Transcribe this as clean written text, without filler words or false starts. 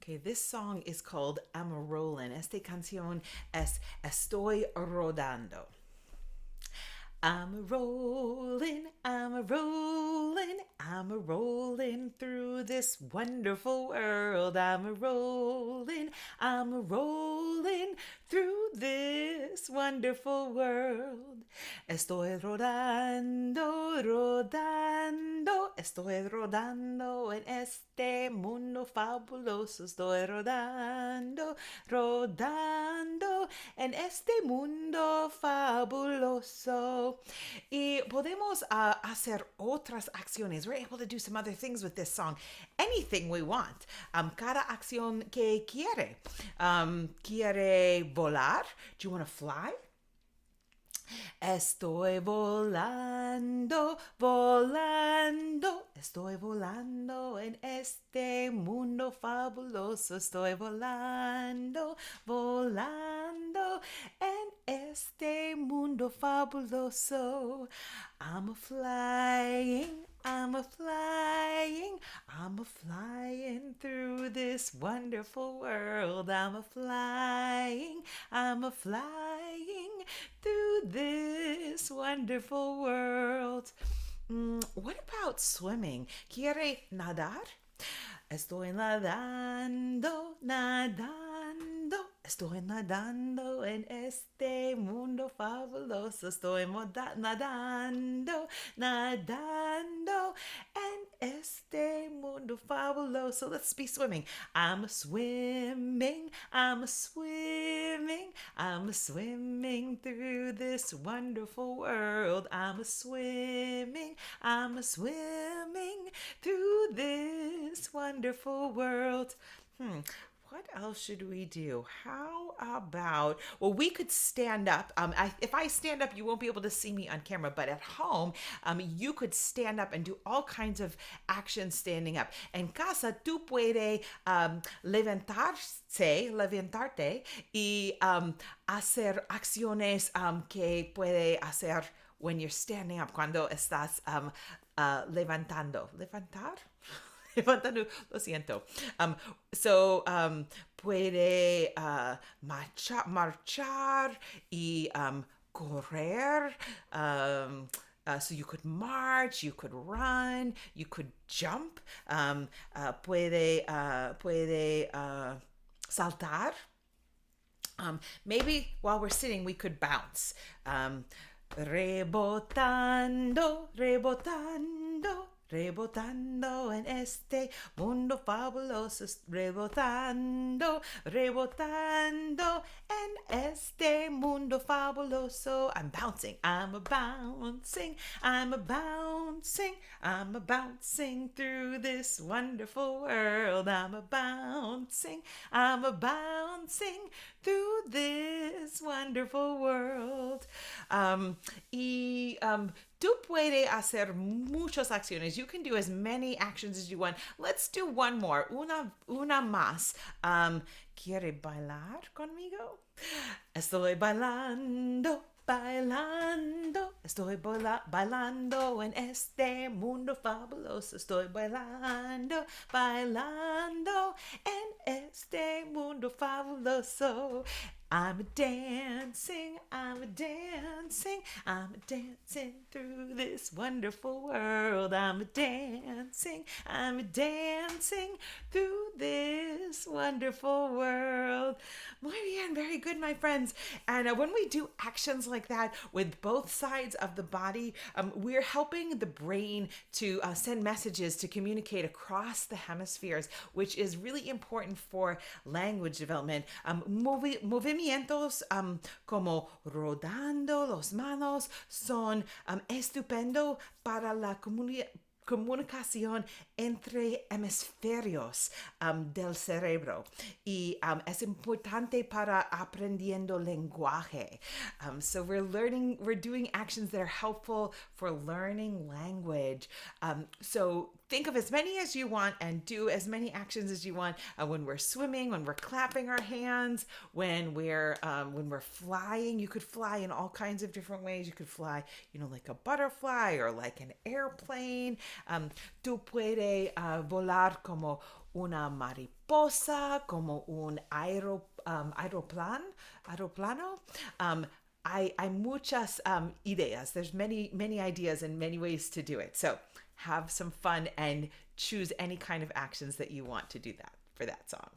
Okay, this song is called I'm a Rollin'. Esta canción es Estoy Rodando. I'm a rollin', I'm a rollin', I'm a rollin' through this wonderful world. I'm a rollin', I'm a rollin' through this wonderful world. Estoy rodando, rodando, estoy rodando en este mundo fabuloso. Estoy rodando, rodando en este mundo fabuloso. Y podemos hacer otras acciones. We're able to do some other things with this song. Anything we want. Cada acción que quiere. Quiere volar. Do you want to fly? Estoy volando, volando, estoy volando en este mundo fabuloso. Estoy volando, volando en este mundo fabuloso. I'm a flying, I'm a flying, I'm a flying through this wonderful world. I'm a flying, I'm a flying through this wonderful world. What about swimming? ¿Quiere nadar? Estoy nadando, nadando, estoy nadando en este mundo fabuloso. Estoy nadando, nadando en este mundo fabuloso. Let's be swimming. I'm a swimming, I'm a swimming, I'm a swimming through this wonderful world. I'm a swimming, I'm a swimming through this wonderful world. What else should we do? How about, well, we could stand up. If I stand up, you won't be able to see me on camera, but at home, you could stand up and do all kinds of actions standing up. En casa, tú puedes levantarte y hacer acciones que puede hacer when you're standing up, cuando estás levantando. ¿Levantar? Levantando, lo siento. Puede marchar y correr. So you could march, you could run, you could jump. Puede saltar. Maybe while we're sitting, we could bounce. Rebotando, rebotando, rebotando en este mundo fabuloso. Rebotando, rebotando en este mundo fabuloso. I'm bouncing, I'm a bouncing, I'm a bouncing, I'm a bouncing through this wonderful world. I'm a bouncing, I'm a bouncing through this wonderful world. Tú puedes hacer muchas acciones. You can do as many actions as you want. Let's do one more. Una más. ¿Quiere bailar conmigo? Estoy bailando, bailando. Estoy bailando en este mundo fabuloso. Estoy bailando, bailando en este mundo fabuloso. I'm a dancing, I'm a dancing, I'm a dancing through this wonderful world. I'm a dancing, I'm a dancing through this wonderful world. Muy bien, very good, my friends. And when we do actions like that with both sides of the body, we're helping the brain to send messages to communicate across the hemispheres, which is really important for language development. Movimientos como rodando las manos son estupendo para la comunicación entre hemisferios del cerebro y es importante para aprendiendo lenguaje. So we're doing actions that are helpful for learning language. So think of as many as you want and do as many actions as you want when we're swimming, when we're clapping our hands, when we're flying. You could fly in all kinds of different ways. You could fly, like a butterfly or like an airplane. Tú puedes volar como una mariposa, como un aeroplano. Hay muchas ideas. There's many ideas and many ways to do it. So have some fun and choose any kind of actions that you want to do that for that song.